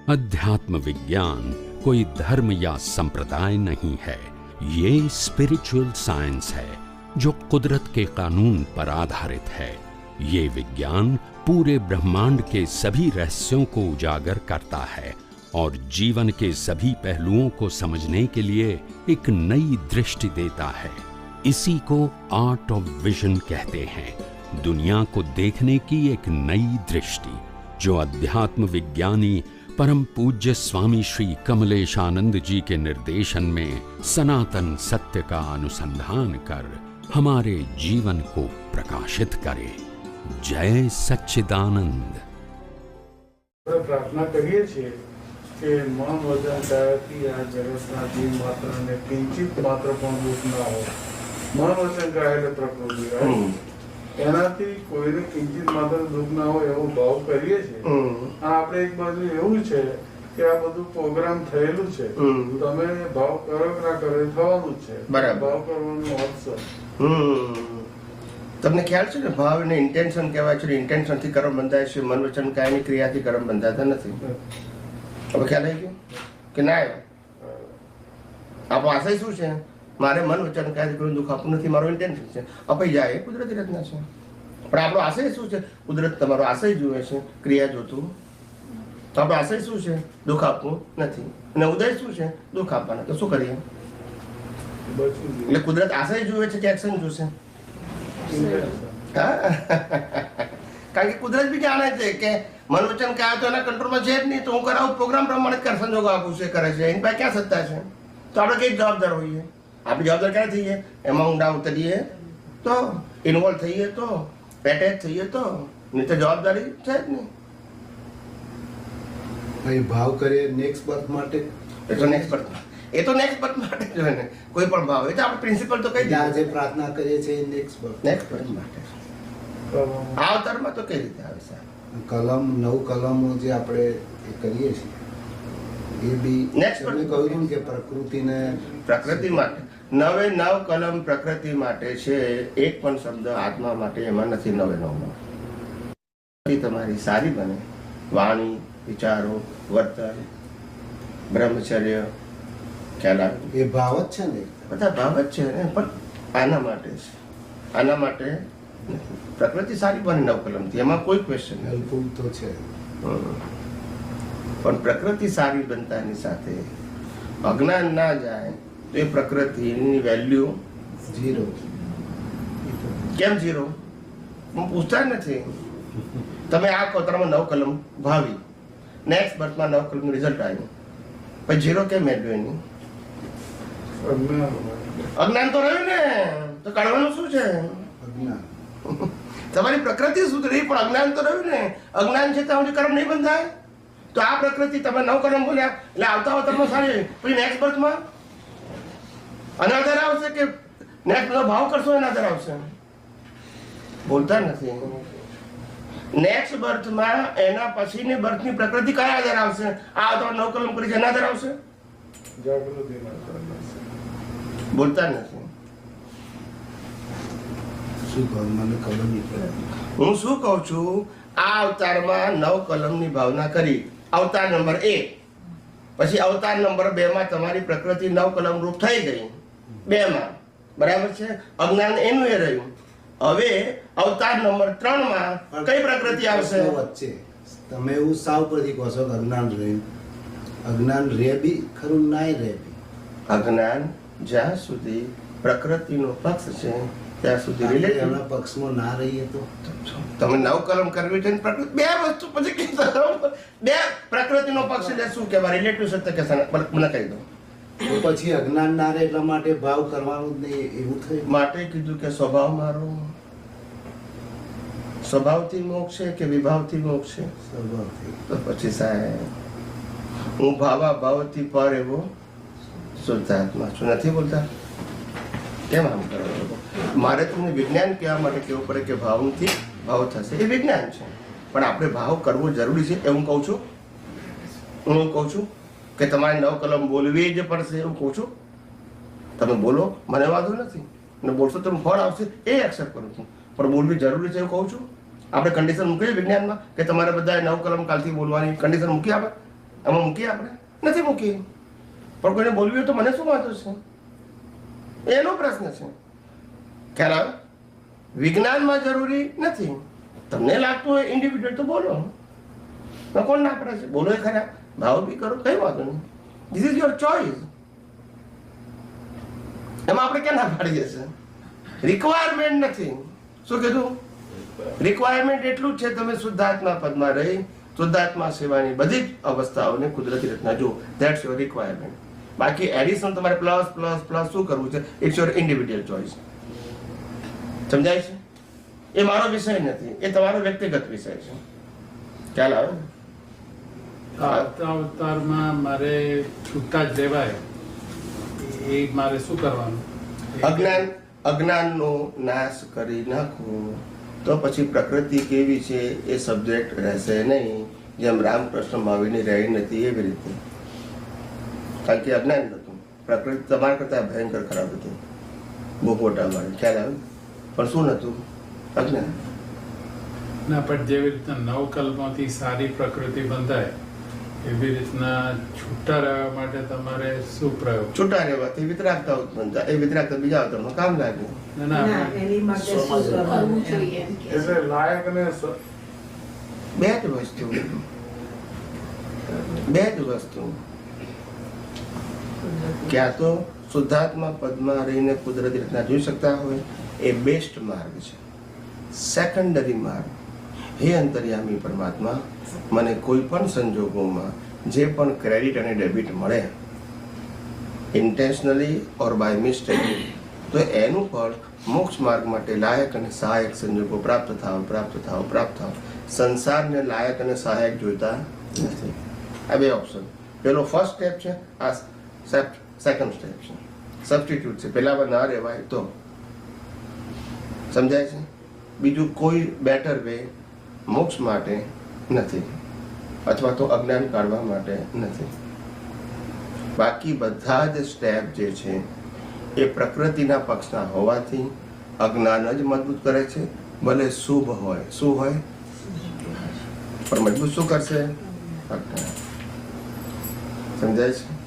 अध्यात्म विज्ञान कोई धर्म या संप्रदाय नहीं है, ये स्पिरिचुअल साइंस है जो कुदरत के कानून पर आधारित है। ये विज्ञान पूरे ब्रह्मांड के सभी रहस्यों को उजागर करता है और जीवन के सभी पहलुओं को समझने के लिए एक नई दृष्टि देता है। इसी को आर्ट ऑफ विजन कहते हैं, दुनिया को देखने की एक नई दृष्टि, जो अध्यात्म विज्ञानी परम पूज्य स्वामी श्री कमलेशानंद जी के निर्देशन में सनातन सत्य का अनुसंधान कर हमारे जीवन को प्रकाशित करे। जय सच्चिदानंद। प्रार्थना करिए છીએ કે મન વચન કાયાથી આ જગતના જીવ માત્રને કિંચિત માત્ર પણ દુઃખ ના હોય। મન વચન કાય એટલે પ્રકૃતિ, એનાથી કોઈને કિંચિત માત્ર દુઃખ ના હોય એવો ભાવ કરીએ છીએ। આ આપણે એક બાજુ એવું છે કે આ બધું પ્રોગ્રામ થયેલું છે, તમે ભાવ કરો કે ના કરો એ થવાનું જ છે, ભાવ કરવાનો ઓપ્શન। તમને ખ્યાલ છે ને, ભાવ એને ઇન્ટેન્શન કહેવાય છે, ઇન્ટેન્શન થી કર્મ બંધાય છે, મન વચન કાયની ક્રિયાથી કર્મ બંધાતા નથી। હવે ખ્યાલ આવી ગયો કે ના આવ્યો? આપણો આશય શું છે? મારે મન વચન કાયથી કોઈ દુઃખ આપવું નથી, મારો ઇન્ટેન્શન છે। અપાઈ જાય એ કુદરતી રચના છે, પણ આપણો આશય શું છે? કુદરત તમારો આશય જુએ છે, ક્રિયા જોતું। તો આપણો આશય શું છે? દુઃખ આપવું નથી, અને ઉદય શું છે? દુઃખ આપવાના। તો શું કરીએ? એટલે કુદરત આશય જુએ છે કે એક્શન જોશે? કારણ કે કુદરત બી જાણે છે કે મન વચન કાયા તો એના કંટ્રોલમાં છે જ નહીં, તો હું કરાવું પ્રોગ્રામ પ્રમાણે કર સંજોગો આપું છું, કરે છે, એની પાસે ક્યાં સત્તા છે? તો આપણે કઈ જવાબદાર હોઈએ? આપણે જવાબદાર ક્યારે થઈએ? એમાં ઊંડા ઉતરીએ તો, ઇન્વોલ્વ થઈએ તો, એટેચ થઈએ તો, નહીં તો જવાબદારી છે જ નહીં। ભાઈ ભાવ કરીએ નેક્સ્ટ બર્થ માટે, એ તો નેક્સ્ટ બર્થ, એ તો નેક્સ્ટ બર્થ માટે જ હોય ને, કોઈ પણ ભાવ, એ તો આપણે પ્રિન્સિપલ તો કઈ દઈએ, આજે પ્રાર્થના કરીએ છીએ નેક્સ્ટ બર્થ માટે। આ અવતારમાં તો કઈ રીતે આવે છે? કલમ 9 કલમો જે આપણે એ કરીએ છીએ એ બી તમે કહ્યું કે પ્રકૃતિ માટે 9 કલમ પ્રકૃતિ માટે છે, એક પણ શબ્દ આત્મા માટે એમાં નથી। 9 તમારી સારી બને, વાણી, વિચારો, વર્તન, બ્રહ્મચર્ય, ખ્યાલ આવે, એ ભાવ જ છે ને, બધા ભાવ જ છે ને, પણ આના માટે છે, આના માટે પ્રકૃતિ સારી બને 9 કલમથી, એમાં કોઈ ક્વેશ્ચન હેલ્પફુલ તો છે, પણ પ્રકૃતિ સારી બનતાની સાથે અજ્ઞાન ના જાય તો એ પ્રકૃતિની વેલ્યુ ઝીરો। કેમ ઝીરો? હું પૂછતા નથી। તમે આ કહો તમારે 9 કલમ ભાવી, નેક્સ્ટ બર્થમાં 9 કલમનું રિઝલ્ટ આવ્યું, પછી ઝીરો કેમ મેળવ્યું? એની અજ્ઞાન તો રહ્યું ને, તો કાઢવાનું શું છે? અજ્ઞાન। તમારી પ્રકૃતિ સુધરી પણ અજ્ઞાન તો રહ્યું ને, અજ્ઞાન છે ત્યાં કર્મ નહીં બંધાય। તો આ પ્રકૃતિ તમે 9 કલમ બોલ્યા એટલે આવતા અવતારમાં સારી, પછી નેક્સ્ટ બર્થમાં અનાદર આવશે કે નેક્સ્ટ ભાવ કરશો એનાદર આવશે? બોલતા નથી। નેક્સ્ટ બર્થમાં એના પછીની બર્થની પ્રકૃતિ કયા આધાર આવશે? આ અવતાર 9 કલમ કરી એનાદર આવશે? બોલતા નથી। શું કહું મને ખબર નહીં પડે। હું શું કહું છું, આ અવતારમાં 9 કલમની ભાવના કરી, અવતાર નંબર 1, પછી અવતાર નંબર 2 માં તમારી પ્રકૃતિ 9 કલમ રૂપ થઈ ગઈ 2 માં, બરાબર છે? અજ્ઞાન એનું એ રહ્યું। હવે અવતાર નંબર 3 માં કઈ પ્રકૃતિ આવશે? વચ્ચે તમે એવું સાવ પરથી કહો છો કે અજ્ઞાન રહ્યું, અજ્ઞાન રે બી ખરું, નાય રે બી। અજ્ઞાન જ્યાં સુધી પ્રકૃતિનો પક્ષ છે ત્યાં સુધી રિલેટિવ એના પક્ષમાં ના રહીએ તો તમે 9 કલમ કરવી છે, પ્રકૃતિ બે વસ્તુ પછી બે પ્રકૃતિનો પક્ષ એટલે શું કહેવાય? રિલેટિવ સત્ય કે મને કહી દો। તો પછી અજ્ઞાન ના રહે એટલા માટે ભાવ કરવાનું જ નહીં, એવું થયું માટે કીધું કે સ્વભાવ મારો, સ્વભાવથી મોક્ષ છે કે વિભાવથી મોક્ષ છે? સ્વભાવથી। તો પછી સાહેબ હું ભાવા ભાવથી પર એવો શુદ્ધાત્મા છું, નથી બોલતા? કેમ આમ કરો? મારે તમને વિજ્ઞાન કહેવા માટે કહેવું પડે કે ભાવથી ભાવ થશે, એ વિજ્ઞાન છે, પણ આપણે ભાવ કરવો જરૂરી છે એવું કહું છું। હું કહું છું કે તમારે 9 કલમ બોલવી જ પડશે એવું કહું છું। તમે બોલો, મને વાંધો નથી, અને બોલશો તો ફળ આવશે એ એક્સેપ્ટ કરું છું, પણ બોલવી જરૂરી છે એવું કહું છું। આપણે કન્ડિશન મૂકીએ વિજ્ઞાનમાં કે તમારે બધા 9 કલમ કાલથી બોલવાની કન્ડિશન મૂકી આપે? આમાં મૂકીએ આપણે? નથી મૂકી. પણ કોઈને બોલવું હોય તો મને શું વાંધો છે? એનો પ્રશ્ન છે. ખ્યાલ આવે? વિજ્ઞાનમાં જરૂરી નથી. તમને લાગતું હોય ઇન્ડિવિડ્યુઅલ તો બોલો, કોણ ના પડે છે? બોલો એ ખરા, ભાવ બી કરો, કઈ વાંધો નહીં. This is your choice. એમાં આપણે ક્યાં ના પાડીએ છીએ? રિક્વાયરમેન્ટ નથી. શું કીધું? રિક્વાયરમેન્ટ એટલું જ છે, તમે શુદ્ધાત્મા પદમાં રહી શુદ્ધાત્મા સેવાની બધી જ અવસ્થાઓને કુદરતી રચના જુઓ. That's your requirement. બાકી એડિશન તમારે પ્લસ પ્લસ પ્લસ શું કરવું છે? It's your individual choice. સમજાય છે? એ મારો વિષય નથી, એ તમારો વ્યક્તિગત વિષય છે. ખ્યાલ આવે? આવતા અવતારમાં મારે છૂટા જ રહેવાય, એ મારે શું કરવાનું? અજ્ઞાનનો નાશ કરી નાખવો તો પછી પ્રકૃતિ કેવી છે એ સબ્જેક્ટ રહેશે નહીં. જેમ રામકૃષ્ણ મહાવીરની રહી નથી એવી રીતે. કારણ કે અજ્ઞાન હતું. પ્રકૃતિ તમારા કરતા ભયંકર ખરાબ હતી, બહુ મોટા મારે. ખ્યાલ આવે? પણ શું નતું? અજ્ઞાન. ના, પણ જેવી રીતના નવકલ્પમાંથી સારી પ્રકૃતિ બંધાય એવી રીતના છૂટા રહેવા માટે તમારે શું પ્રયોગ? છૂટા રહેવાથી વિતરાગતા ઉત્પન્ન થાય. એ વિતરાગતા બીજા અવતારમાં કામ લાગે. ના, એની માટે શું કરવું જોઈએ? એટલે લાયક ને બે જ વસ્તુ, બે જ વસ્તુ. ક્યાં તો શુદ્ધાત્મા પદમાં રહીને કુદરતી રીતના જોઈ શકતા હોય, એ બેસ્ટ માર્ગ છે. સેકન્ડરી માર્ગ, હે અંતર્યામી પરમાત્મા, મને કોઈ પણ સંજોગોમાં જે પણ ક્રેડિટ અને ડેબિટ મળે ઇન્ટેન્શનલી ઓર બાય મિસ્ટેક, તો એનું ફળ મોક્ષ માર્ગ માટે લાયક અને સહાયક સંજોગો પ્રાપ્ત થાવ. સંસારને લાયક અને સહાયક જોઈતા નથી. આ બે ઓપ્શન. પેલો ફર્સ્ટ સ્ટેપ છે, આ સેકન્ડ સ્ટેપ છે. સબસ્ટિટ્યુટ છે. પેલામાં ના રહેવાય તો સમજાય છે? બીજું કોઈ બેટર વે મોક્ષ માટે નથી, અથવા તો અજ્ઞાન કાઢવા માટે નથી. બાકી બધા જ સ્ટેપ જે છે એ પ્રકૃતિના પક્ષના હોવાથી અજ્ઞાન જ મજબૂત કરે છે. ભલે શુભ હોય, શું હોય પણ મજબૂત શું કરશે? અજ્ઞાન. સમજાય છે?